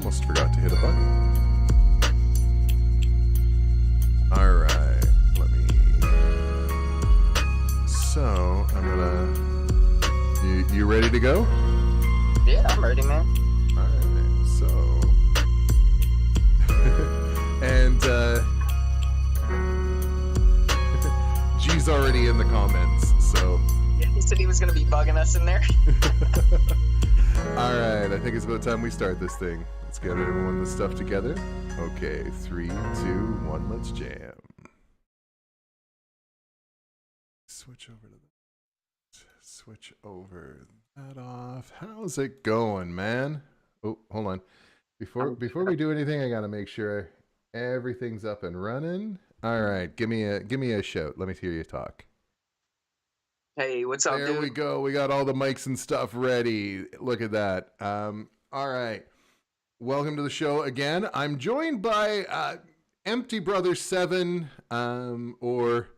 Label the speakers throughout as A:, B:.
A: almost forgot to hit a button. All right, let me. So I'm gonna. You ready to go?
B: Yeah, I'm ready, man.
A: All right, so. And G's already in the comments, so.
B: Yeah, he said he was gonna be bugging us in there.
A: All right, I think it's about time we start this thing. Let's get everyone the stuff together. Okay, 3, 2, 1, let's jam. Switch over that off. How's it going, man? Oh, hold on. Before we do anything, I gotta make sure everything's up and running. All right, give me a shout. Let me hear you talk.
B: Hey, what's up,
A: There
B: dude?
A: we go. We got all the mics and stuff ready. Look at that. All right. Welcome to the show again. I'm joined by Empty Brother 7, or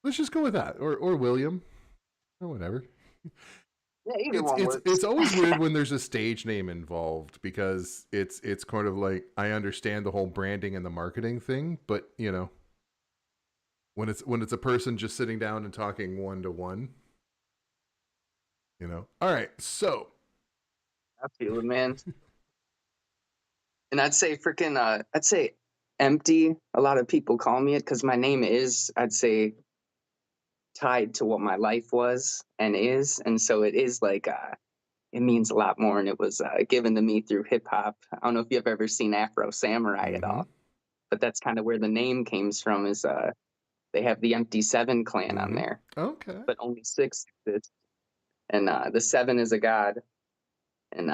A: let's just go with that, or William, or whatever.
B: Yeah, either one works.
A: It's always weird when there's a stage name involved because it's kind of like I understand the whole branding and the marketing thing, but you know, when it's a person just sitting down and talking one-to-one, you know. All right, so
B: I feel it, man. And I'd say I'd say empty. A lot of people call me it because my name is, I'd say, tied to what my life was and is, and so it is like it means a lot more, and it was given to me through hip hop. I don't know if you've ever seen Afro Samurai at all, but that's kind of where the name comes from. Is they have the Empty Seven clan on there,
A: okay,
B: but only 6 exist, and the 7 is a god, and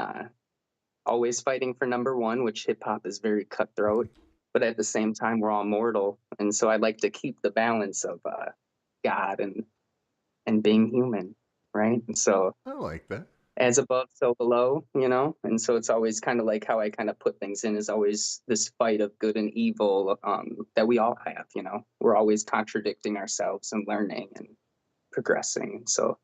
B: always fighting for number 1, which hip hop is very cutthroat, but at the same time we're all mortal, and so I like to keep the balance of God and being human, right? And so
A: I like that.
B: as above, so below, you know? And so it's always kind of like how I kind of put things in is always this fight of good and evil that we all have, you know? We're always contradicting ourselves and learning and progressing. And so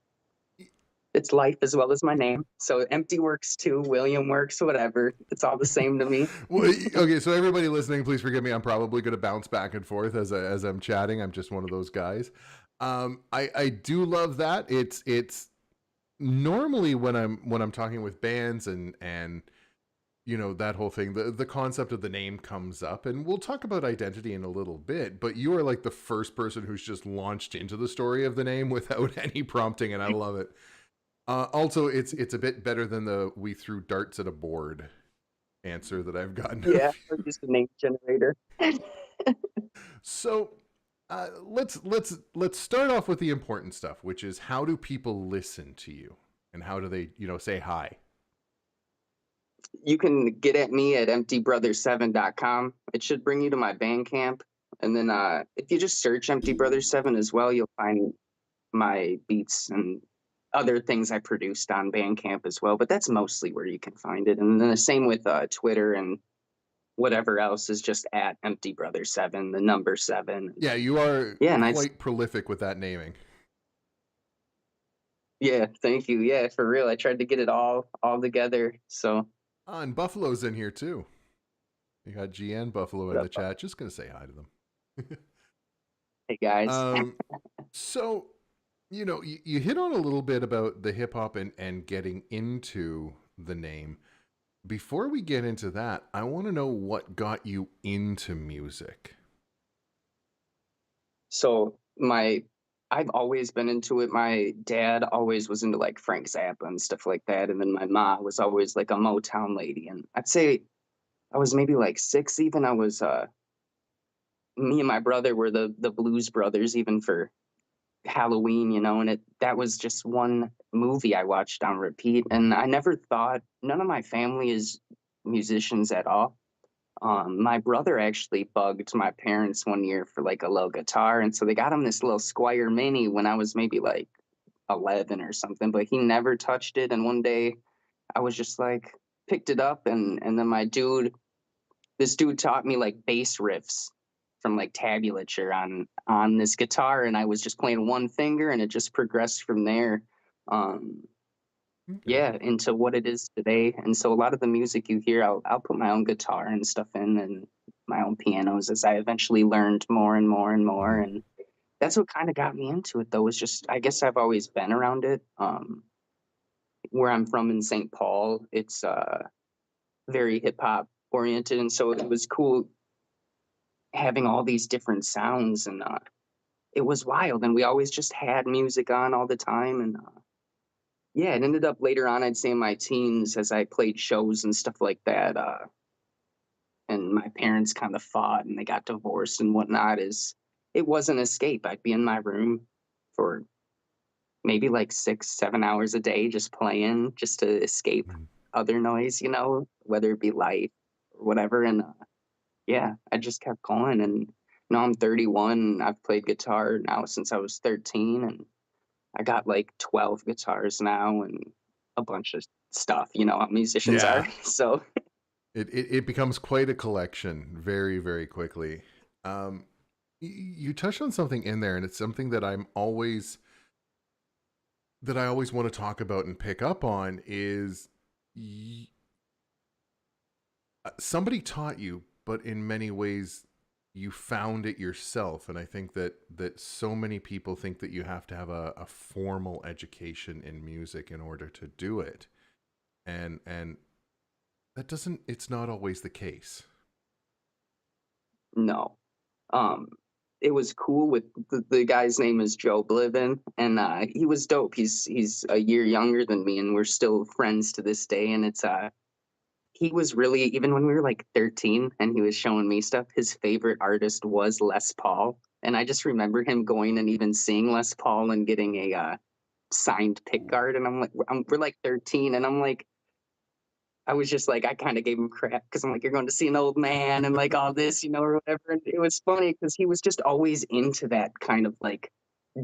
B: it's life as well as my name. So empty works too, William works, whatever. It's all the same to me.
A: Well, okay, so everybody listening, please forgive me. I'm probably going to bounce back and forth as I'm chatting. I'm just one of those guys. I do love that. It's normally when I'm talking with bands and you know, that whole thing, the concept of the name comes up, and we'll talk about identity in a little bit, but you are like the first person who's just launched into the story of the name without any prompting, and I love it. Also, it's a bit better than the "we threw darts at a board" answer that I've gotten.
B: Yeah, or just a name generator.
A: So let's start off with the important stuff, which is how do people listen to you, and how do they, you know, say hi?
B: You can get at me at emptybrother7.com. It should bring you to my Bandcamp. And then if you just search Empty Brother 7 as well, you'll find my beats and other things I produced on Bandcamp as well. But that's mostly where you can find it. And then the same with Twitter and whatever else is just at Empty Brother 7, the number 7.
A: Yeah, you are quite prolific with that naming.
B: Yeah, thank you. Yeah, for real. I tried to get it all together. So.
A: And Buffalo's in here too. You got GN Buffalo in the chat. Just gonna say hi to them.
B: Hey guys.
A: So, you know, you hit on a little bit about the hip hop and getting into the name. Before we get into that, I want to know what got you into music.
B: So I've always been into it. My dad always was into like Frank Zappa and stuff like that. And then my mom was always like a Motown lady. And I'd say I was maybe like 6 even. I was me and my brother were the Blues Brothers even for Halloween, you know, and that was just one movie I watched on repeat. And I never thought, none of my family is musicians at all. My brother actually bugged my parents one year for like a little guitar, and so they got him this little Squire Mini when I was maybe like 11 or something, but he never touched it. And one day I was just like picked it up, and then this dude taught me like bass riffs from like tablature on this guitar, and I was just playing one finger, and it just progressed from there.
A: Okay.
B: yeah, into what it is today. And so a lot of the music you hear, I'll put my own guitar and stuff in and my own pianos as I eventually learned more and more and more.
A: Mhm.
B: And that's what kind of got me into it though, is just I guess I've always been around it. Where I'm from in St. Paul, it's very hip hop oriented, and so it was cool having all these different sounds, and it was wild. And we always just had music on all the time, and yeah, it ended up later on, I'd say in my teens, as I played shows and stuff like that, and my parents kind of fought and they got divorced and whatnot. Is it was an escape. I'd be in my room for maybe like 6, 7 hours a day just playing, just to escape
A: Mhm.
B: other noise, whether it be light or whatever. And yeah, I just kept going. And now I'm 31. I've played guitar now since I was 13, and I got like 12 guitars now and a bunch of stuff. You know how musicians are.
A: Yeah.
B: So
A: It becomes quite a collection very, very quickly. Um, you touched on something in there, and it's something that I always want to talk about and pick up on is y- somebody taught you, but in many ways you found it yourself. And I think that so many people think that you have to have a formal education in music in order to do it, and that doesn't. It's not always the case.
B: no. Um, it was cool with the guy's name is Joe Bliven, and he was dope. He's a year younger than me, and we're still friends to this day. And it's he was really, even when we were like 13 and he was showing me stuff, his favorite artist was Les Paul. And I just remember him going and even seeing Les Paul and getting a signed pick
A: Ooh.
B: guard. And I'm like, we're like 13, and I'm like, I was just like, I kind of gave him crap because I'm like, you're going to see an old man and like all this, or whatever. And it was funny because he was just always into that kind of like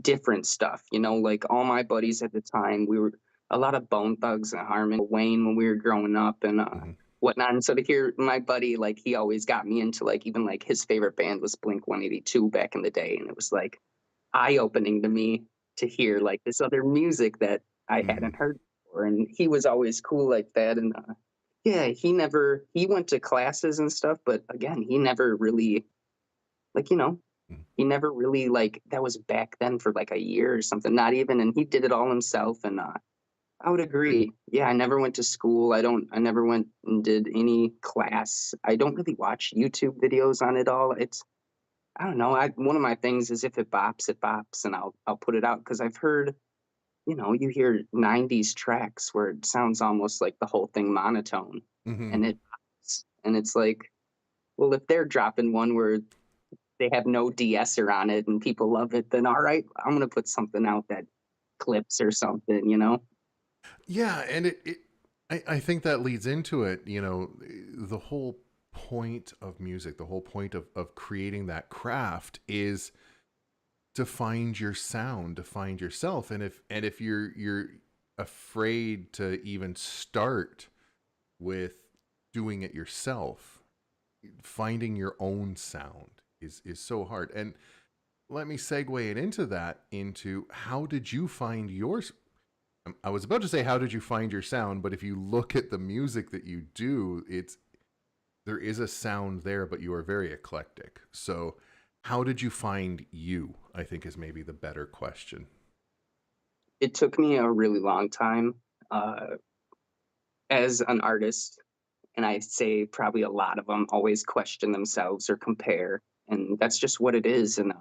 B: different stuff, like all my buddies at the time, we were a lot of Bone Thugs and Harmon, Wayne when we were growing up and
A: Mhm.
B: whatnot. And so to hear my buddy, like he always got me into like even like his favorite band was Blink 182 back in the day. And it was like eye opening to me to hear like this other music that I
A: Mhm.
B: hadn't heard before. And he was always cool like that. And yeah, he went to classes and stuff, but again, he never really, like,
A: Mhm.
B: he never really like that was back then for like a year or something, not even, and he did it all himself. And I would agree. Yeah, I never went to school. I never went and did any class. I don't really watch YouTube videos on it all. I don't know. I One of my things is if it bops, and I'll put it out because I've heard, you hear 90s tracks where it sounds almost like the whole thing monotone,
A: Mhm.
B: and it pops. And it's like, well, if they're dropping one where they have no de-esser on it and people love it, then all right, I'm gonna put something out that clips or something.
A: Yeah, and I think that leads into it. The whole point of music, the whole point of creating that craft is to find your sound, to find yourself. And if you're afraid to even start with doing it yourself, finding your own sound is so hard. And let me segue it into that, into how did you find yours? I was about to say how did you find your sound, but if you look at the music that you do, there is a sound there, but you are very eclectic. So how did you find you? I think is maybe the better question.
B: It took me a really long time uh, as an artist, and I'd say probably a lot of them always question themselves or compare, and that's just what it is. And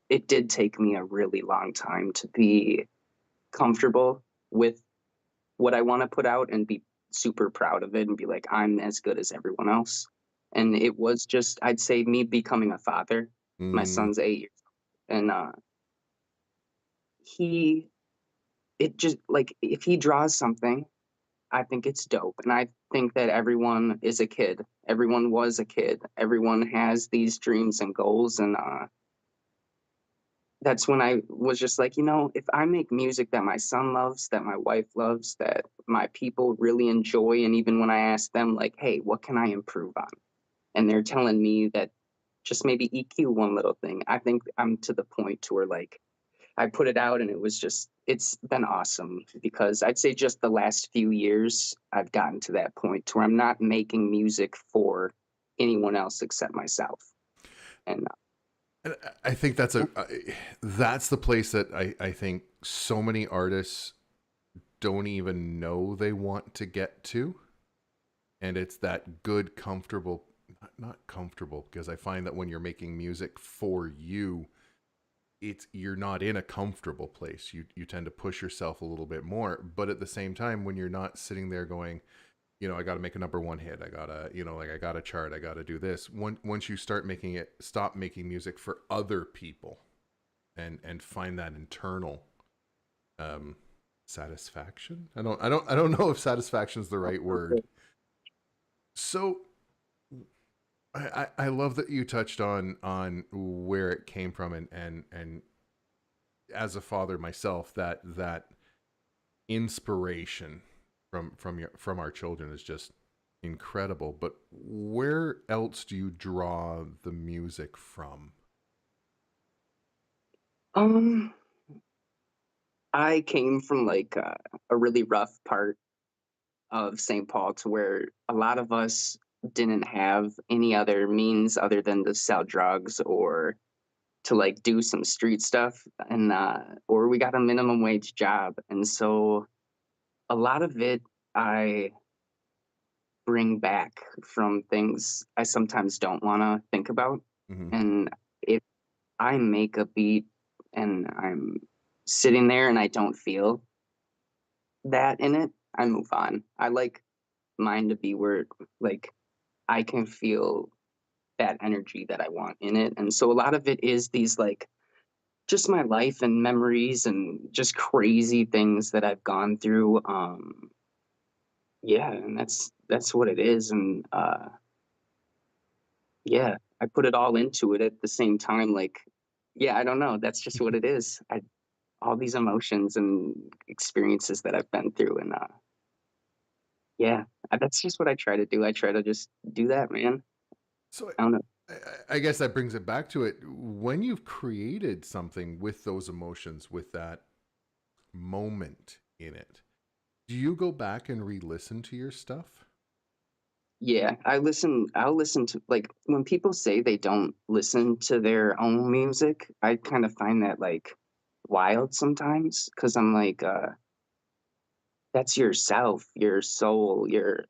B: it did take me a really long time to be comfortable with what I want to put out and be super proud of it and be like, I'm as good as everyone else. And it was just, I'd say, me becoming a father. My
A: Mm,
B: son's 8 years, and he, it just like, if he draws something, I think it's dope. And I think that everyone is a kid. Everyone was a kid. Everyone has these dreams and goals. And that's when I was just like, if I make music that my son loves, that my wife loves, that my people really enjoy, and even when I ask them, like, hey, what can I improve on? And they're telling me that just maybe EQ one little thing, I think I'm to the point to where, like, I put it out and it was just it's been awesome because I'd say just the last few years I've gotten to that point to where I'm not making music for anyone else except myself. And
A: And I think that's the place that I think so many artists don't even know they want to get to, and it's that good comfortable, not comfortable, because I find that when you're making music for you, it's you're not in a comfortable place. You tend to push yourself a little bit more, but at the same time, when you're not sitting there going, I got to make a number one hit, I gotta, like, I gotta chart, I gotta do this. Once you stop making music for other people, and find that internal um satisfaction. I don't know if satisfaction is the right word. So I love that you touched on where it came from, and as a father myself, that inspiration from our children is just incredible. But where else do you draw the music from?
B: um I came from like a really rough part of St. Paul to where a lot of us didn't have any other means other than to sell drugs or to like do some street stuff and or we got a minimum wage job. And so a lot of it I bring back from things I sometimes don't want to think about.
A: Mm-hmm.
B: And if I make a beat and I'm sitting there and I don't feel that in it, I move on. I like mine to be where like I can feel that energy that I want in it. And so a lot of it is these like just my life and memories and just crazy things that I've gone through. Yeah, and that's what it is. And yeah, I put it all into it at the same time. Like, yeah, I don't know. That's just what it is. I all these emotions and experiences that I've been through, and yeah, that's just what I try to do. I try to just do that, man.
A: So
B: I don't know.
A: I guess that brings it back to it. When you've created something with those emotions, with that moment in it, do you go back and re-listen to your stuff?
B: Yeah, I'll listen to like when people say they don't listen to their own music, I kind of find that like wild sometimes because I'm like, that's yourself, your soul, your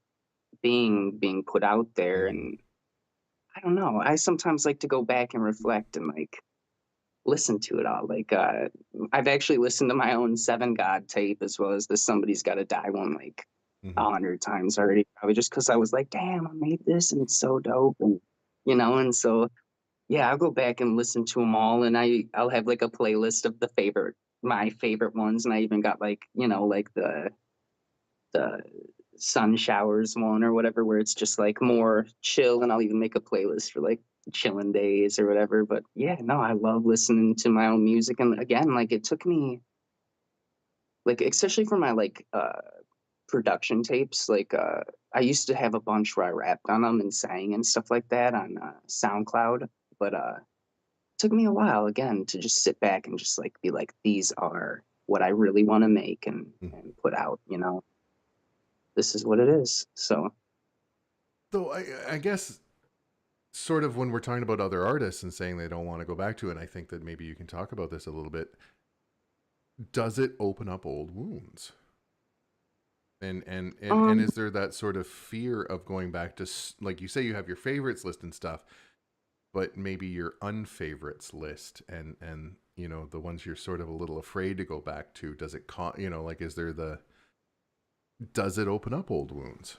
B: being put out there.
A: Mm-hmm.
B: And I don't know. I sometimes like to go back and reflect and like listen to it all. Like I've actually listened to my own Seven God tape as well as the Somebody's Gotta Die one like
A: Mm-hmm.
B: 100 times already, probably just because I was like, damn, I made this and it's so dope. And and so yeah, I'll go back and listen to them all, and I'll have like a playlist of my favorite ones, and I even got like like the sun showers one or whatever, where it's just like more chill, and I'll even make a playlist for like chilling days or whatever. But yeah, no, I love listening to my own music, and again, like it took me like especially for my like production tapes, like I used to have a bunch where I rapped on them and sang and stuff like that on SoundCloud, but took me a while again to just sit back and just like be like, these are what I really want to make and put out. This is what it is. So
A: So I guess sort of when we're talking about other artists and saying they don't want to go back to it, and I think that maybe you can talk about this a little bit. Does it open up old wounds? And
B: um
A: is there that sort of fear of going back to, like you say, you have your favorites list and stuff, but maybe your unfavorites list, and the ones you're sort of a little afraid to go back to, does it like, is there the does it open up old wounds?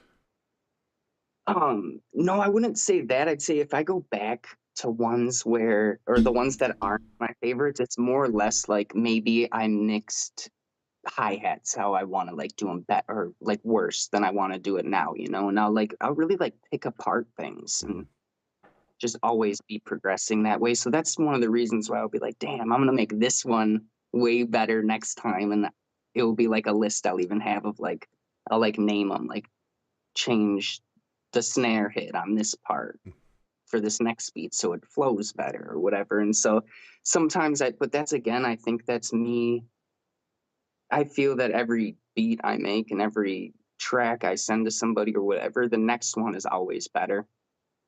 B: no, I wouldn't say that. I'd say if I go back to ones where or the ones that aren't my favorites, it's more or less like maybe I mixed hi-hats how I want to like do them better or like worse than I want to do it now, and I'll really like pick apart things
A: Mm-hmm.
B: and just always be progressing that way. So that's one of the reasons why I'll be like, damn, I'm gonna make this one way better next time, and it will be like a list I'll even have of like I'll like name them like change the snare hit on this part, for this next beat so it flows better or whatever. And so sometimes but that's again, I think that's me. I feel that every beat I make and every track I send to somebody or whatever, the next one is always better.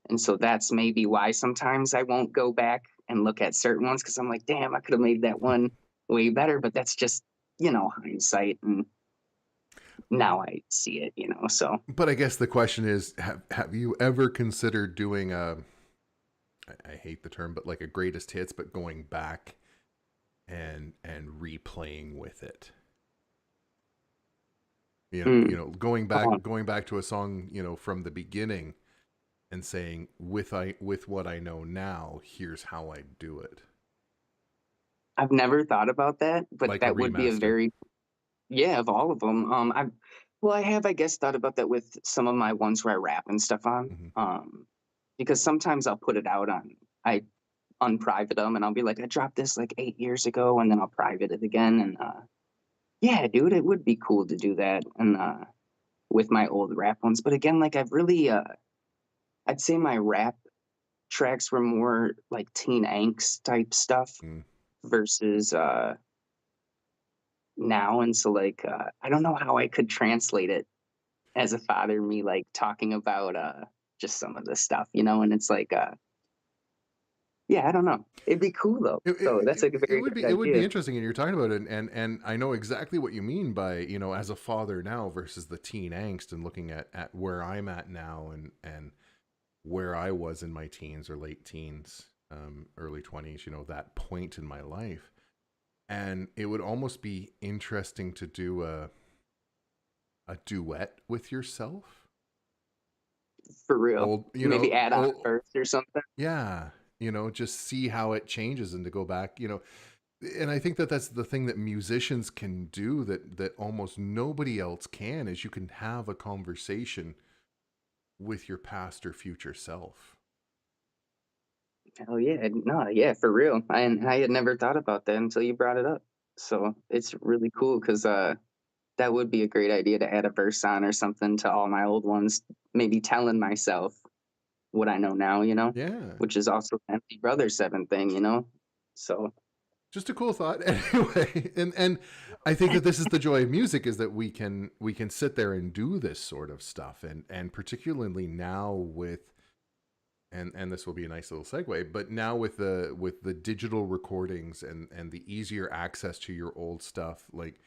B: And so that's maybe why sometimes I won't go back and look at certain ones because I'm like, damn, I could have made that one way better. But that's just, hindsight. And now I see it, so.
A: But I guess the question is, have you ever considered doing a, I hate the term, but like a greatest hits, but going back and replaying with it?
B: Mm, um,
A: Going back to a song, from the beginning and saying, with what I know now, here's how I do it.
B: I've never thought about that, but
A: Like a
B: that would be a
A: remaster.
B: very, yeah, of all of them. I have, I guess, thought about that with some of my ones where I rap and stuff on.
A: Mm-hmm.
B: Because sometimes I'll put it out I unprivate them and I'll be like, I dropped this like 8 years ago, and then I'll private it again. And yeah, dude, it would be cool to do that. And with my old rap ones. But again, like I've really, I'd say my rap tracks were more like teen angst type stuff
A: Mm.
B: versus now. And so, like, I don't know how I could translate it as a father, me like talking about just some of this stuff, and it's like, yeah, I don't know. It'd be cool though. So that's like a very good
A: It would be
B: idea.
A: interesting, and you're talking about it, and I know exactly what you mean by, as a father now versus the teen angst, and looking at where I'm at now, and where I was in my teens or late teens, early 20s, that point in my life. And it would almost be interesting to do a duet with yourself.
B: For real.
A: Old,
B: Maybe add on a
A: old,
B: verse or something.
A: yeah, just see how it changes, and to go back, and I think that that's the thing that musicians can do that almost nobody else can, is you can have a conversation with your past or future self.
B: Hell yeah. No, yeah, for real. I had never thought about that until you brought it up. So it's really cool because that would be a great idea to add a verse on or something to all my old ones, maybe telling myself what I know now,
A: Yeah.
B: which is also the Empty Brother 7 thing, So
A: Just a cool thought. Anyway, and I think that this is the joy of music, is that we can sit there and do this sort of stuff, and particularly now with, and this will be a nice little segue, but now with the digital recordings and the easier access to your old stuff, like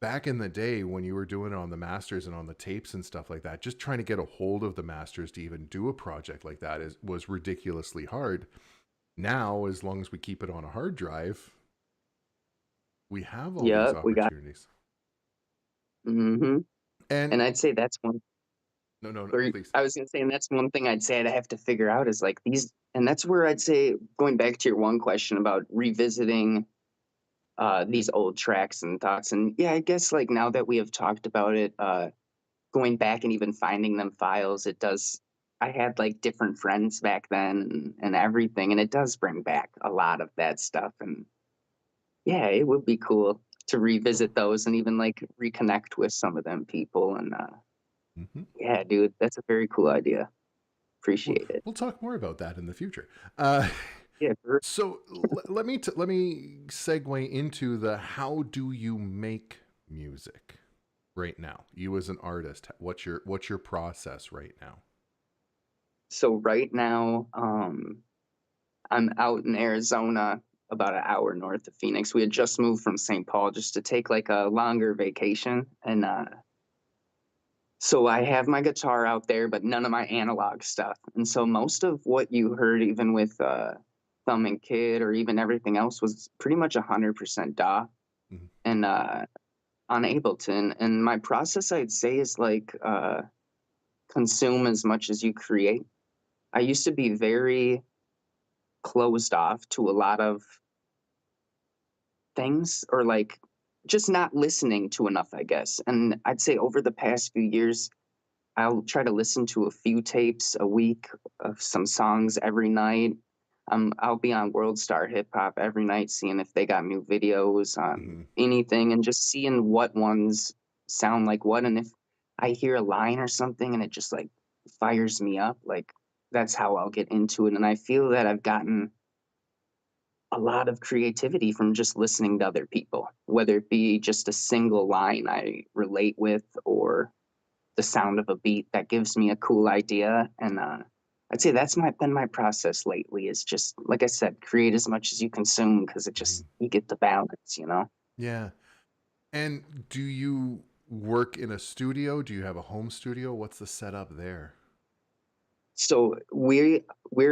A: back in the day when you were doing it on the masters and on the tapes and stuff like that, just trying to get a hold of the masters to even do a project like that was ridiculously hard. Now, as long as we keep it on a hard drive, we have all these
B: yeah, we got.
A: opportunities.
B: Hmm.
A: And
B: And I'd say that's one.
A: no, no, no,
B: Or
A: please.
B: I was gonna say, and that's one thing I'd say I'd have to figure out is like these, and that's where I'd say going back to your one question about revisiting these old tracks and thoughts. And yeah, I guess like now that we have talked about it, going back and even finding them files, it does. I had like different friends back then and everything, and it does bring back a lot of that stuff. And yeah, it would be cool to revisit those and even like reconnect with some of them people. And
A: Mm-hmm.
B: yeah, dude, that's a very cool idea. Appreciate it.
A: We'll talk more about that in the future. Uh,
B: Yeah,
A: so let me segue into the, how do you make music right now? You as an artist, what's your process right now?
B: so right now, I'm out in Arizona, about an hour north of Phoenix. We had just moved from St. Paul just to take like a longer vacation. And so I have my guitar out there, but none of my analog stuff. And so most of what you heard, even with Thumb and Kid or even everything else, was pretty much 100% DAW
A: Mm-hmm.
B: and on Ableton. And my process, I'd say, is like consume as much as you create. I used to be very closed off to a lot of things or like just not listening to enough, I guess. And I'd say over the past few years, I'll try to listen to a few tapes a week of some songs every night. I'll be on World Star Hip Hop every night, seeing if they got new videos on
A: Mm-hmm.
B: anything and just seeing what ones sound like what. And if I hear a line or something and it just like fires me up, like that's how I'll get into it. And I feel that I've gotten a lot of creativity from just listening to other people, whether it be just a single line I relate with or the sound of a beat that gives me a cool idea. And I'd say that's been my process lately is just, like I said, create as much as you consume because it
A: Mhm.
B: just, you get the balance, you know?
A: Yeah. And do you work in a studio? Do you have a home studio? What's the setup there?
B: So we're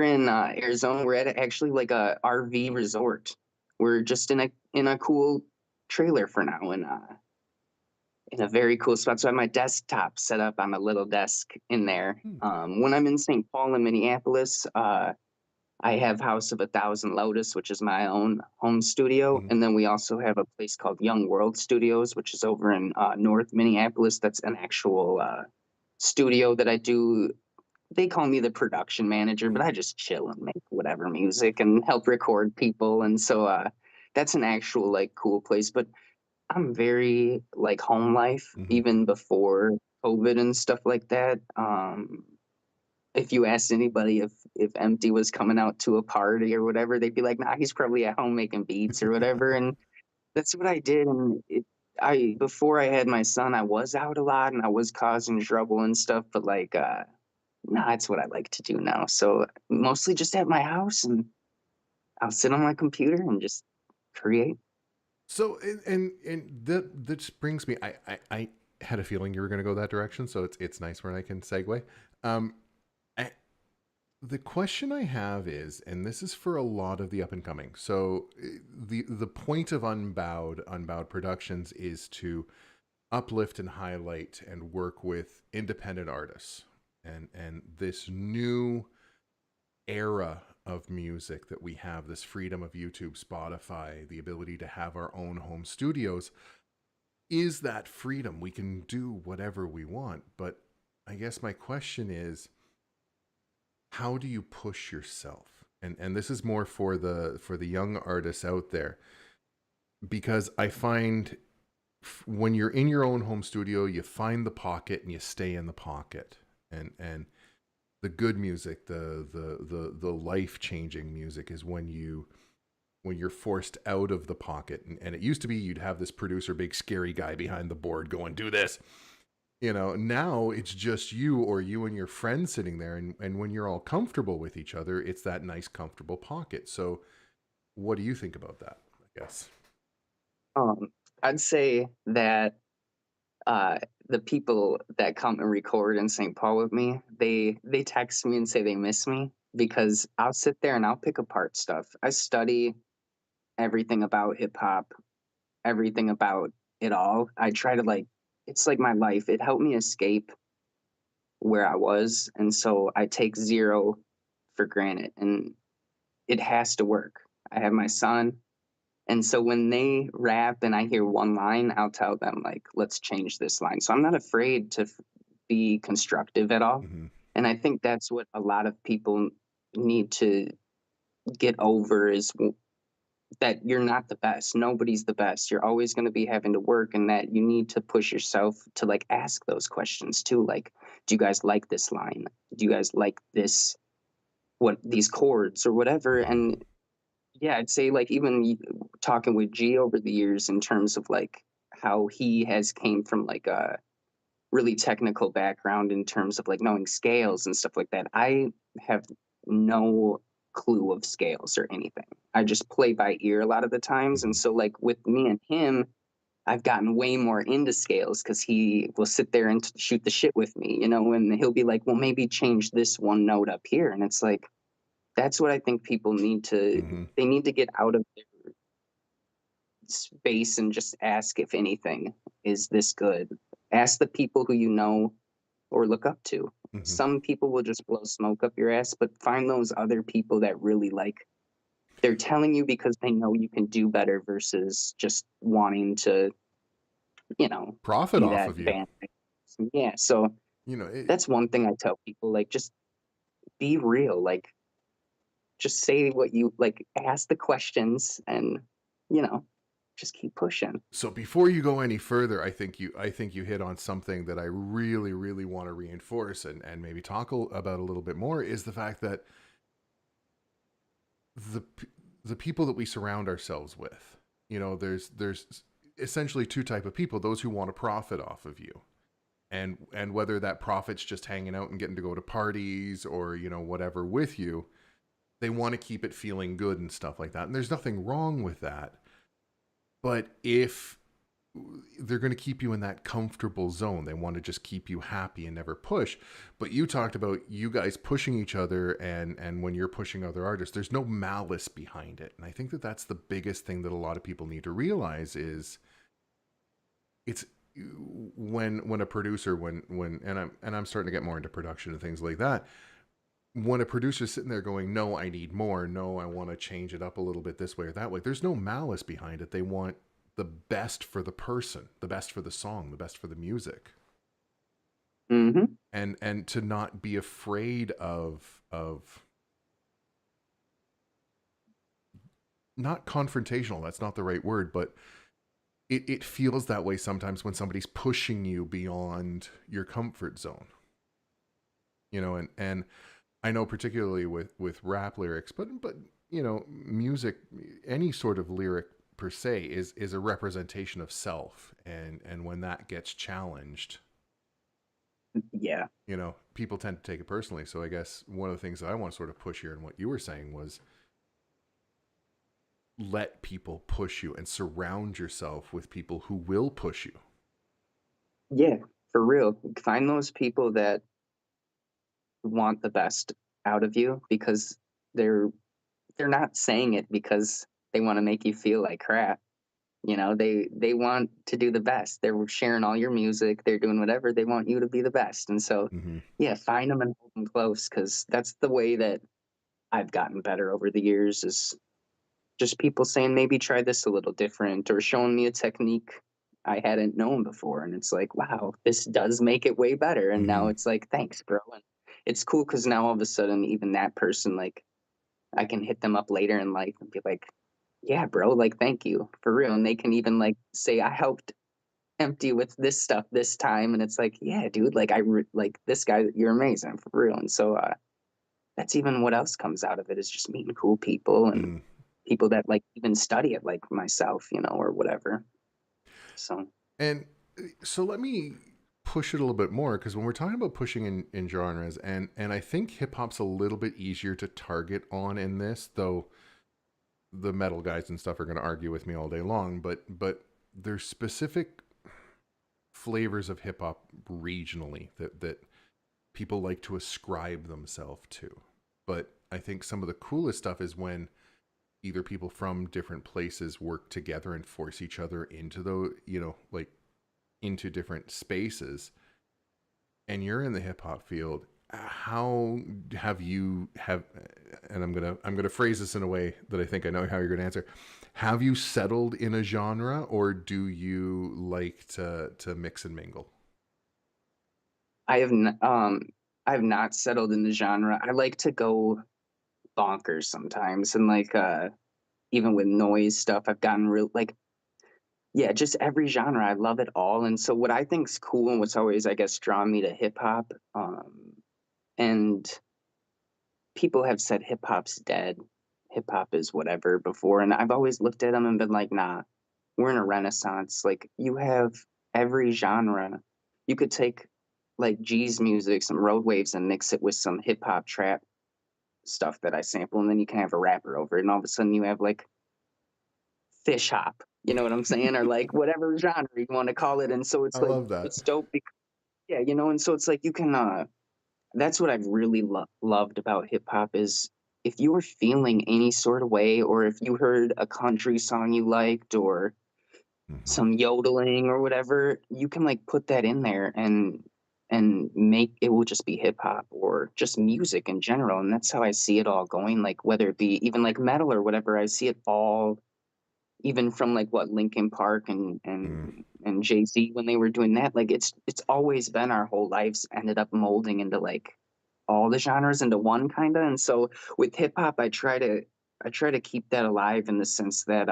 B: in Arizona. We're at actually like a RV resort. We're just in a cool trailer for now, and in a very cool spot. So I have my desktop set up on a little desk in there.
A: Okay.
B: When I'm in St. Paul and Minneapolis, I have House of a Thousand Lotus, which is my own home studio,
A: Mhm.
B: and then we also have a place called Young World Studios, which is over in North Minneapolis. That's an actual studio that I do. They call me the production manager, but I just chill and make whatever music and help record people. And so that's an actual like cool place. But I'm very like home life
A: Mhm.
B: even before COVID and stuff like that. If you asked anybody if Empty was coming out to a party or whatever, they'd be like, "Nah, he's probably at home making beats or whatever." And that's what I did. And I before I had my son, I was out a lot and I was causing trouble and stuff. But like, nah, it's what I like to do now. So mostly just at my house, and I'll sit on my computer and just create.
A: So and that just brings me. I had a feeling you were going to go that direction, so it's nice when I can segue. Um, I, the question I have is, and this is for a lot of the up and coming. So the point of Unbowed Productions is to uplift and highlight and work with independent artists, and this new era of music that we have, this freedom of YouTube, Spotify, the ability to have our own home studios, is that freedom. We can do whatever we want. But I guess my question is, how do you push yourself? And this is more for the young artists out there, because I find when you're in your own home studio, you find the pocket and you stay in the pocket. And the good music, the life changing music is when you're forced out of the pocket. And it used to be you'd have this producer, big scary guy behind the board going, do this. You know, now it's just you or you and your friends sitting there. And when you're all comfortable with each other, it's that nice, comfortable pocket. So what do you think about that? I guess.
B: Um, I'd say that uh, the people that come and record in St. Paul with me, they text me and say they miss me because I'll sit there and I'll pick apart stuff. I study everything about hip hop, everything about it all. I try to like it's like my life. It helped me escape where I was, and so I take zero for granted, and it has to work. I have my son, and so when they rap and I hear one line, I'll tell them like, "Let's change this line." So I'm not afraid to be constructive at all,
A: Mm-hmm.
B: and I think that's what a lot of people need to get over is that you're not the best. Nobody's the best. You're always going to be having to work, and that you need to push yourself to like ask those questions too. Like, do you guys like this line? Do you guys like this? What these chords or whatever?
A: Mm-hmm.
B: And yeah, I'd say like even talking with G over the years in terms of like how he has came from like a really technical background in terms of like knowing scales and stuff like that. I have no clue of scales or anything. I just play by ear a lot of the times. And
A: Mm-hmm.
B: so like with me and him, I've gotten way more into scales because he will sit there and shoot the shit with me, you know, and he'll be like, well, maybe change this one note up here. And it's like, that's what I think people need to,
A: Mm-hmm.
B: they need to get out of their space and just ask if anything, is this good? Ask the people who you know or look up to.
A: Mm-hmm.
B: Some people will just blow smoke up your ass, but find those other people that really like they're telling you because they know you can do better versus just wanting to, you know,
A: Profit
B: be
A: off
B: that
A: of you.
B: band. Yeah, so
A: You know, it,
B: that's one thing I tell people like just be real, like just say what you like, ask the questions and, you know, just keep pushing.
A: So before you go any further, I think you hit on something that I really really want to reinforce and maybe talk about a little bit more, is the fact that the the people that we surround ourselves with, there's essentially two type of people: those who want to profit off of you, and whether that profit's just hanging out and getting to go to parties or whatever with you, they want to keep it feeling good and stuff like that. And there's nothing wrong with that. But if they're going to keep you in that comfortable zone, they want to just keep you happy and never push. But you talked about you guys pushing each other, and when you're pushing other artists, there's no malice behind it. And I think that that's the biggest thing that a lot of people need to realize is it's when a producer when and I'm starting to get more into production and things like that. When a producer's sitting there going, no, I need more, no, I want to change it up a little bit this way or that way, there's no malice behind it. They want the best for the person, the best for the song, the best for the music.
B: Hmm.
A: And to not be afraid of not confrontational, that's not the right word, but it feels that way sometimes when somebody's pushing you beyond your comfort zone. And I know particularly with rap lyrics, but music, any sort of lyric per se is a representation of self, and when that gets challenged,
B: Yeah.
A: people tend to take it personally. So I guess one of the things that I want to sort of push here, and what you were saying was, let people push you and surround yourself with people who will push you.
B: Yeah, for real. Find those people that want the best out of you because they're they're not saying it because they want to make you feel like crap. They want to do the best. They're sharing all your music, they're doing whatever, they want you to be the best. And so,
A: Mm-hmm.
B: yeah, find them and hold them close, because that's the way that I've gotten better over the years, is just people saying, maybe try this a little different, or showing me a technique I hadn't known before. And it's like, wow, this does make it way better. And now
A: Mm-hmm.
B: it's like, thanks, bro. And it's cool because now all of a sudden, even that person, like, I can hit them up later in life and be like, yeah, bro, like, thank you for real. And they can even like say, I helped empty with this stuff this time. And it's like, yeah, dude, like, like this guy, you're amazing for real. And so, that's even what else comes out of it, is just meeting cool people and
A: Mm.
B: people that like even study it like myself, or whatever. So,
A: And so let me push it a little bit more, because when we're talking about pushing in genres, and I think hip hop's a little bit easier to target on in this, though the metal guys and stuff are going to argue with me all day long, but there's specific flavors of hip hop regionally that people like to ascribe themselves to. But I think some of the coolest stuff is when either people from different places work together and force each other into the, like, into different spaces. And you're in the hip hop field. How have you have and I'm gonna phrase this in a way that I think I know how you're gonna answer. Have you settled in a genre, or do you like to mix and mingle?
B: I have I have not settled in the genre. I like to go bonkers sometimes, and like even with noise stuff, I've gotten real like, yeah, just every genre. I love it all. And so what I think's cool, and what's always, I guess, drawn me to hip hop, and people have said hip hop's dead, hip hop is whatever before, and I've always looked at them and been like, nah, we're in a renaissance. Like, you have every genre. You could take like G's music, some road waves, and mix it with some hip hop trap stuff that I sample, and then you can have a rapper over it, and all of a sudden you have like fish hop. You know what I'm saying? Or like whatever genre you want to call it. And so
A: I
B: it's like
A: love that.
B: it's dope because, yeah, and so it's like you can that's what I've really loved about hip hop, is if you were feeling any sort of way, or if you heard a country song you liked, or
A: Mm-hmm.
B: some yodeling or whatever, you can like put that in there, and make it will just be hip hop or just music in general. And that's how I see it all going. Like, whether it be even like metal or whatever, I see it all, even from like what Linkin Park and
A: Mm.
B: Jay-Z, when they were doing that, like it's always been our whole lives ended up molding into like all the genres into one kind of. And so with hip hop, I try to keep that alive, in the sense that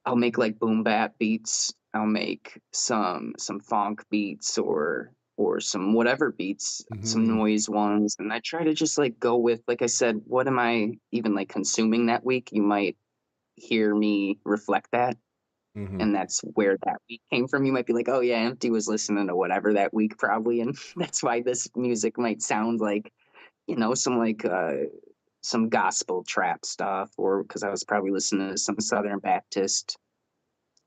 B: I'll make like boom bap beats. I'll make some funk beats or some whatever beats, some
A: Mm-hmm.
B: noise ones, and I try to just like go with, like I said, what am I even like consuming that week? You might hear me reflect that,
A: Mm-hmm.
B: and that's where that week came from. You might be like, oh yeah, Empty was listening to whatever that week probably, and that's why this music might sound like, some like some gospel trap stuff, or because I was probably listening to some Southern Baptist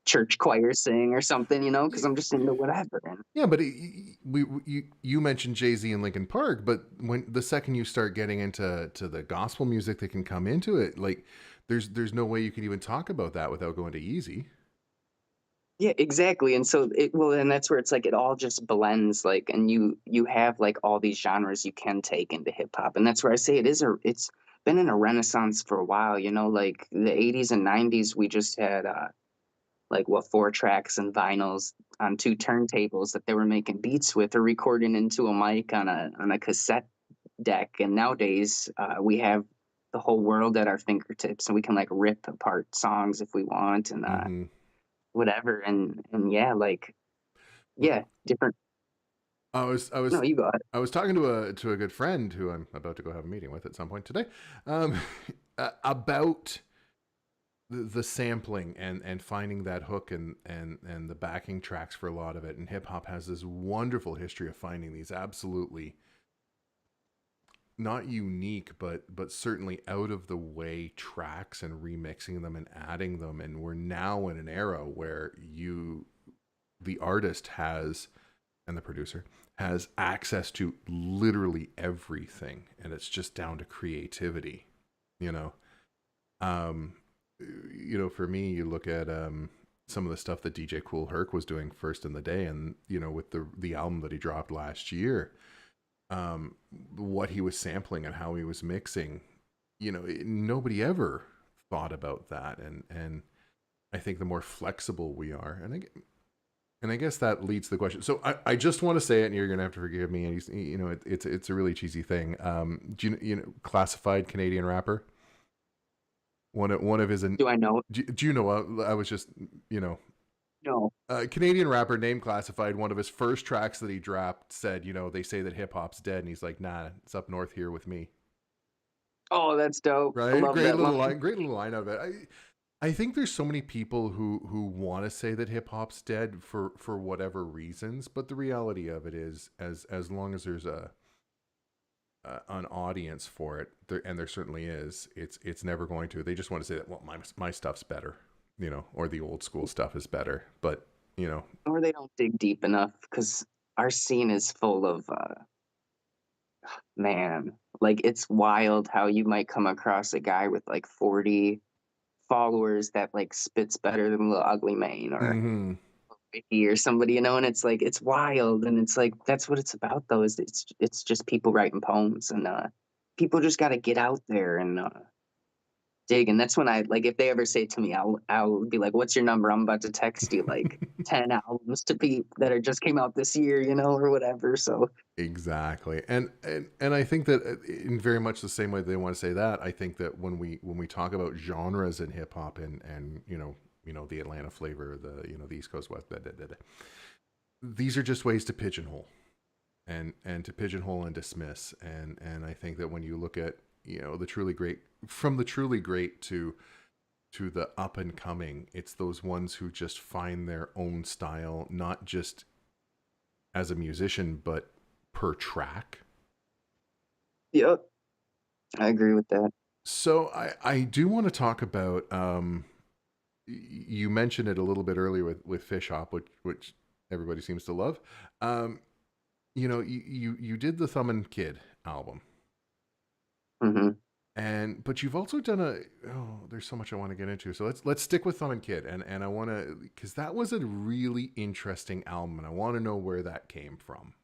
B: church choir sing or something, because I'm just into whatever. And
A: Yeah, but you mentioned Jay-Z and Linkin Park, but when the second you start getting into the gospel music that can come into it, like there's no way you can even talk about that without going to Easy.
B: yeah, exactly. And so and that's where it's like it all just blends, like, and you have like all these genres you can take into hip hop, and that's where I say it's been in a renaissance for a while. Like the '80s and '90s, we just had like what, 4 tracks and vinyls on 2 turntables that they were making beats with or recording into a mic on a cassette deck. And nowadays we have the whole world at our fingertips, and we can like rip apart songs if we want, and
A: Mm-hmm.
B: whatever. And yeah, like,
A: Well,
B: yeah, different.
A: I was I
B: No,
A: was
B: you got it.
A: I was talking to a good friend who I'm about to go have a meeting with at some point today, um, about the sampling and finding that hook and the backing tracks for a lot of it. And hip hop has this wonderful history of finding these absolutely not unique, but certainly out of the way tracks and remixing them and adding them. And we're now in an era where the artist has, and the producer has access to literally everything, and it's just down to creativity, you know. Um, for me, you look at some of the stuff that DJ Cool Herc was doing first in the day, and with the album that he dropped last year, um, what he was sampling and how he was mixing, nobody ever thought about that. And I think the more flexible we are, and I guess that leads to the question. So I just want to say it, and you're gonna have to forgive me. And it's a really cheesy thing. Do Classified Canadian rapper? One of his.
B: Do I know?
A: Do you know? I was just you know
B: No.
A: Canadian rapper named Classified. One of his first tracks that he dropped said, they say that hip hop's dead, and he's like, nah, it's up north here with me.
B: Oh, that's dope. I
A: Right?
B: love
A: Great
B: that
A: little
B: line.
A: line. Great little line of it. I think there's so many people who want to say that hip hop's dead for whatever reasons, but the reality of it is, as long as there's an audience for it, and there certainly is, it's never going to. They just want to say that, well, my stuff's better, or the old school stuff is better, but you know,
B: Or they don't dig deep enough, because our scene is full of man, like, it's wild how you might come across a guy with like 40 followers that like spits better than Lil Ugly Mane or
A: mm-hmm.
B: Vicky or somebody, and it's like it's wild, and it's like that's what it's about though, is it's just people writing poems, and people just got to get out there and dig. And that's when I like, if they ever say to me, I'll be like, what's your number? I'm about to text you like 10 albums to be that are just came out this year, or whatever. So
A: Exactly, and I think that in very much the same way they want to say that, I think that when we talk about genres in hip hop and the Atlanta flavor, the East Coast West, these are just ways to pigeonhole and to pigeonhole and dismiss. And I think that when you look at the truly great, from the truly great to the up and coming, it's those ones who just find their own style, not just as a musician, but per track.
B: yep, I agree with that.
A: So I do want to talk about you mentioned it a little bit earlier with Fish Hop, which everybody seems to love. Um, you did the Thumb and Kid album,
B: Hmm.
A: but you've also done there's so much I want to get into. So let's stick with Thumb and Kid, and I want to, because that was a really interesting album, and I want to know where that came from.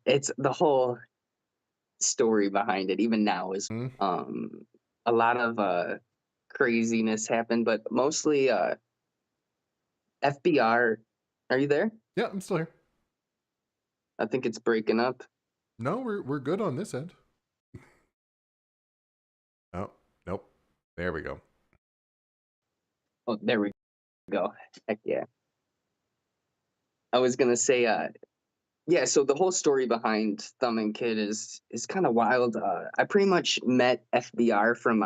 B: It's the whole story behind it. Even now is
A: Hmm?
B: um a lot of craziness happened, but mostly FBR. Are you there?
A: Yeah, I'm still here.
B: I think it's breaking up.
A: No, we're good on this end. Oh, nope. There we go.
B: Oh, there we go. Heck yeah. I was gonna say, yeah. So the whole story behind Thumb and Kid is kind of wild. I pretty much met FBR from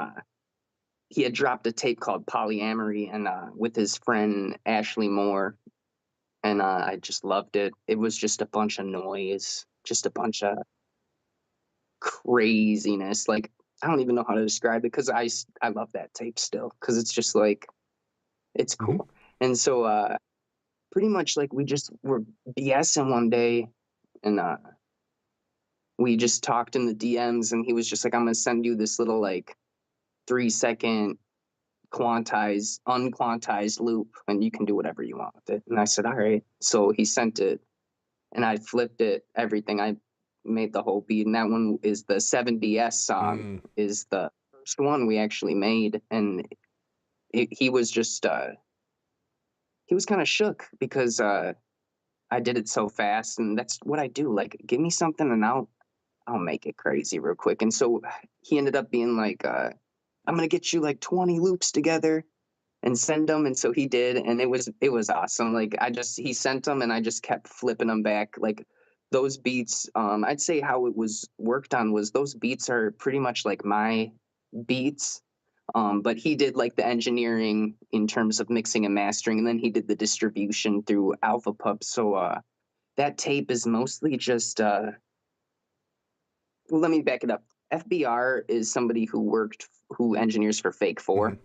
B: he had dropped a tape called Polyamory and with his friend Ashley Moore, and I just loved it. It was just a bunch of noise, just a bunch of craziness. Like I don't even know how to describe it because I love that tape still because it's just like it's
A: Hmm.
B: cool. And so pretty much like we just were BSing one day and we just talked in the DMs and he was just like, I'm gonna send you this little like 3 second unquantized loop and you can do whatever you want with it. And I said, all right. So he sent it and I flipped it, everything. I made the whole beat. And that one is the 7DS song,
A: Mm.
B: is the first one we actually made. And he was just, he was kind of shook because I did it so fast. And that's what I do. Like, give me something and I'll make it crazy real quick. And so he ended up being like, I'm gonna get you like 20 loops together and send them. And so he did, and it was awesome. Like he sent them, and I just kept flipping them back. Like those beats, I'd say how it was worked on was those beats are pretty much like my beats. But he did like the engineering in terms of mixing and mastering, and then he did the distribution through Alpha Pup. So that tape is mostly just well, let me back it up. FBR is somebody who engineers for Fake
A: Hmm.
B: 4,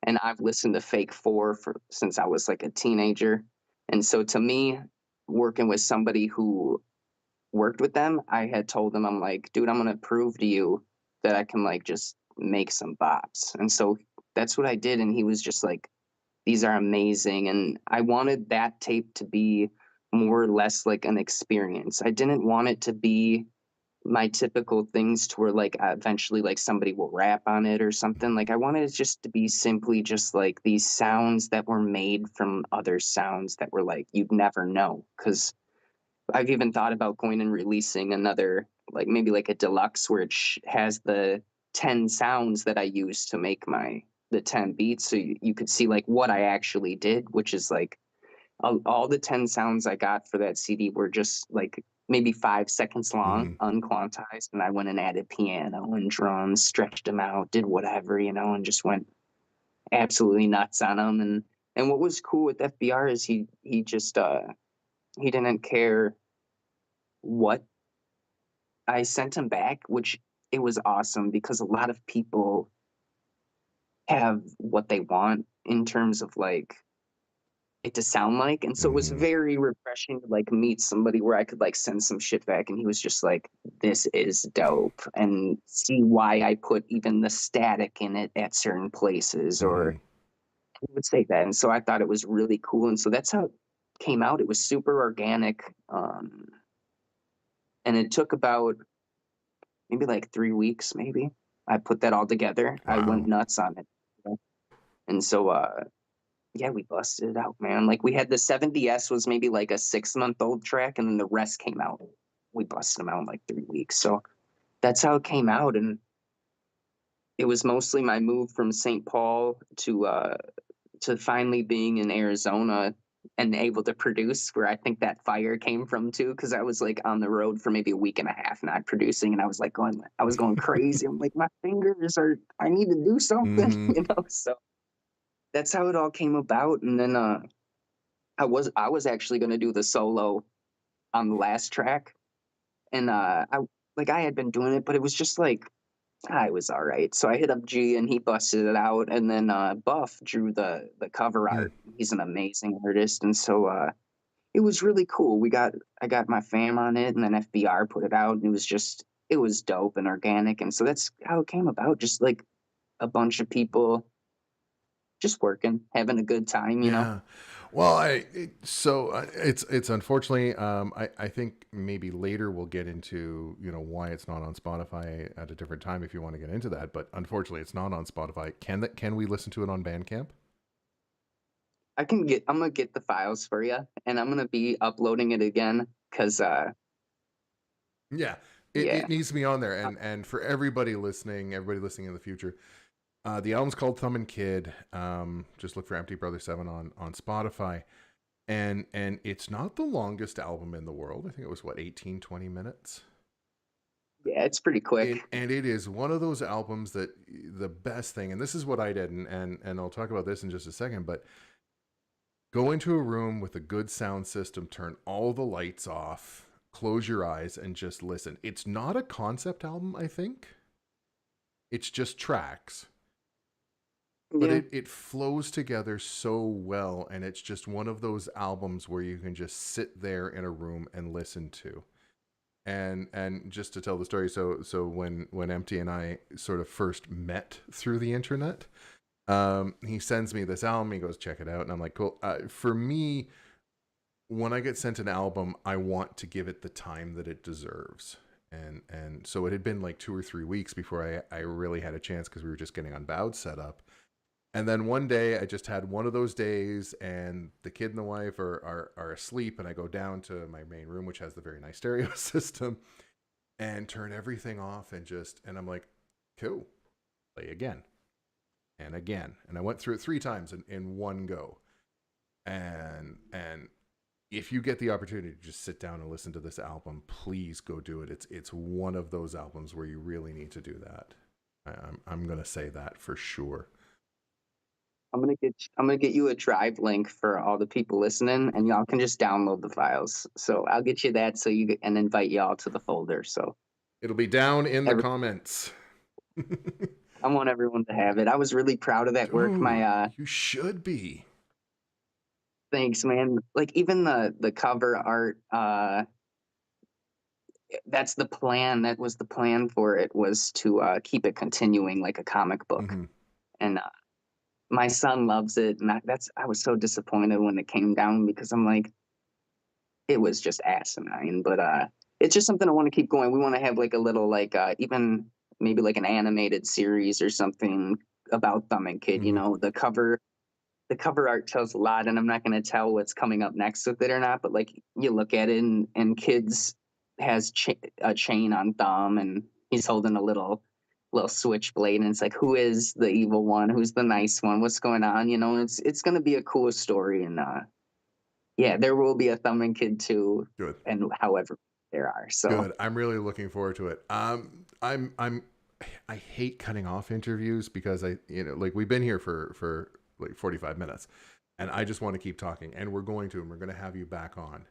B: and I've listened to Fake 4 for since I was like a teenager. And so to me, working with somebody who worked with them, I had told them, I'm like, dude, I'm gonna prove to you that I can like just make some bops. And so that's what I did. And he was just like, these are amazing. And I wanted that tape to be more or less like an experience. I didn't want it to be my typical things to where like eventually like somebody will rap on it or something. Like I wanted it just to be simply just like these sounds that were made from other sounds that were like you'd never know. Because I've even thought about going and releasing another like maybe like a deluxe where has the 10 sounds that I used to make the 10 beats, so you could see like what I actually did, which is like all the 10 sounds I got for that CD were just like maybe 5 seconds long,
A: Hmm.
B: unquantized. And I went and added piano and drums, stretched them out, did whatever, and just went absolutely nuts on them. And what was cool with FBR is he just he didn't care what I sent him back, which it was awesome because a lot of people have what they want in terms of like it to sound like. And so it was
A: Hmm.
B: very refreshing to like meet somebody where I could like send some shit back and he was just like, this is dope, and see why I put even the static in it at certain places,
A: Hmm.
B: or he would say that. And so I thought it was really cool. And so that's how it came out. It was super organic. And it took about maybe like 3 weeks, maybe. I put that all together. I went
A: Wow.
B: nuts on it. And so yeah, we busted it out, man. Like we had the 7DS was maybe like a 6 month old track, and then the rest came out. We busted them out in like 3 weeks. So that's how it came out, and it was mostly my move from St. Paul to finally being in Arizona and able to produce, where I think that fire came from too, because I was like on the road for maybe a week and a half not producing, and I was going crazy. I'm like, my fingers are, I need to do something,
A: Hmm.
B: So that's how it all came about. And then I was actually going to do the solo on the last track, and I had been doing it, but it was just like I was all right. So I hit up G, and he busted it out, and then Buff drew the cover art. He's an amazing artist, and so it was really cool. I got my fam on it, and then FBR put it out, and it was dope and organic, and so that's how it came about. Just like a bunch of people just working, having a good time.
A: Yeah. Well, it's unfortunately I think maybe later we'll get into why it's not on Spotify at a different time if you want to get into that. But unfortunately, it's not on Spotify. Can we listen to it on Bandcamp?
B: I'm gonna get the files for you, and I'm gonna be uploading it again because
A: Yeah, it
B: yeah.
A: needs to be on there, and for everybody listening in the future, The album's called Thumb and Kid. Just look for Empty Brother 7 on Spotify. And it's not the longest album in the world. I think it was, 18, 20 minutes?
B: Yeah, it's pretty quick.
A: And it is one of those albums that the best thing, and this is what I did, and I'll talk about this in just a second, but go into a room with a good sound system, turn all the lights off, close your eyes, and just listen. It's not a concept album, I think. It's just tracks. But
B: Yeah.
A: it flows together so well, and it's just one of those albums where you can just sit there in a room and listen to. And just to tell the story, so when Empty and I sort of first met through the internet, he sends me this album. He goes, check it out, and I'm like, cool. For me, when I get sent an album, I want to give it the time that it deserves. And so it had been like 2 or 3 weeks before I really had a chance, because we were just getting UnBowed set up. And then one day I just had one of those days, and the kid and the wife are asleep, and I go down to my main room, which has the very nice stereo system, and turn everything off, and I'm like, cool, play again and again. And I went through it 3 times in one go. And if you get the opportunity to just sit down and listen to this album, please go do it. It's one of those albums where you really need to do that. I'm gonna say that for sure.
B: I'm gonna get you a drive link for all the people listening, and y'all can just download the files. So I'll get you that, and invite y'all to the folder. So
A: It'll be down in the
B: every,
A: comments.
B: I want everyone to have it. I was really proud of that work.
A: Dude,
B: My
A: you should be.
B: thanks, man. Like even the cover art, that's the plan. That was the plan for it, was to keep it continuing like a comic book.
A: Mm-hmm.
B: And my son loves it, and I was so disappointed when it came down, because I'm like, it was just asinine. But it's just something I want to keep going. We want to have like a little like even maybe like an animated series or something about Thumb and Kid.
A: Mm-hmm.
B: You know, the cover art tells a lot, and I'm not going to tell what's coming up next with it or not. But like you look at it, and Kids has a chain on Thumb, and he's holding a little switchblade, and it's like, who is the evil one? Who's the nice one? What's going on? You know, it's going to be a cool story, and yeah, there will be a Thumb and Kid too.
A: Good.
B: And however there are. So
A: good. I'm really looking forward to it. I hate cutting off interviews, because like we've been here for like 45 minutes, and I just want to keep talking, and we're going to have you back on.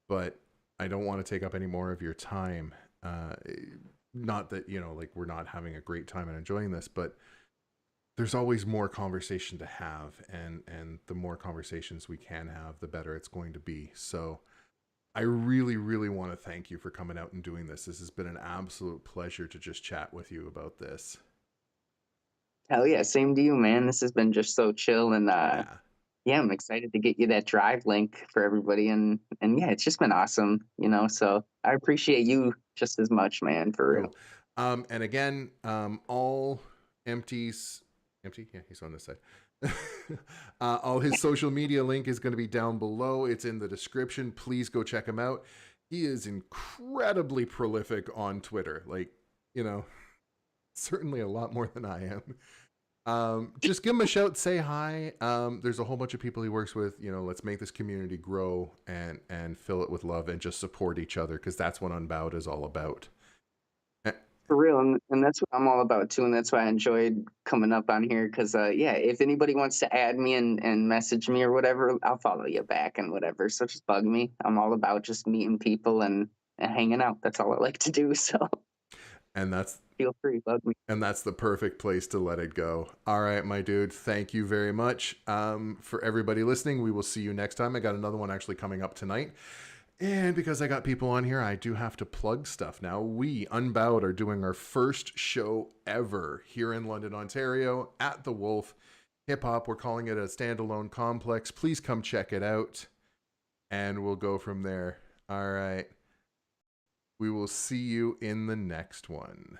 A: But I don't want to take up any more of your time. Not that, like we're not having a great time and enjoying this, but there's always more conversation to have, and the more conversations we can have, the better it's going to be. So I really, really want to thank you for coming out and doing this. This has been an absolute pleasure to just chat with you about this.
B: hell yeah, same to you, man. This has been just so chill, and
A: Yeah.
B: I'm excited to get you that drive link for everybody, and yeah, it's just been awesome, so I appreciate you just as much, man, for real.
A: Cool. And again, all empty, yeah, he's on this side. All his social media link is going to be down below. It's in the description. Please go check him out. He is incredibly prolific on Twitter. Like, certainly a lot more than I am. Just give him a shout, say hi. There's a whole bunch of people he works with. Let's make this community grow and fill it with love, and just support each other, because that's what UnBowed is all about.
B: For real, and that's what I'm all about too, and that's why I enjoyed coming up on here, because yeah, if anybody wants to add me and message me or whatever, I'll follow you back and whatever, so just bug me. I'm all about just meeting people and hanging out. That's all I like to do, so
A: And that's
B: feel free, bug me.
A: And that's the perfect place to let it go. All right, my dude. Thank you very much. For everybody listening, we will see you next time. I got another one actually coming up tonight. And because I got people on here, I do have to plug stuff now. We, UnBowed, are doing our first show ever here in London, Ontario, at The Wolf. Hip hop, we're calling it a standalone complex. Please come check it out, and we'll go from there. All right. We will see you in the next one.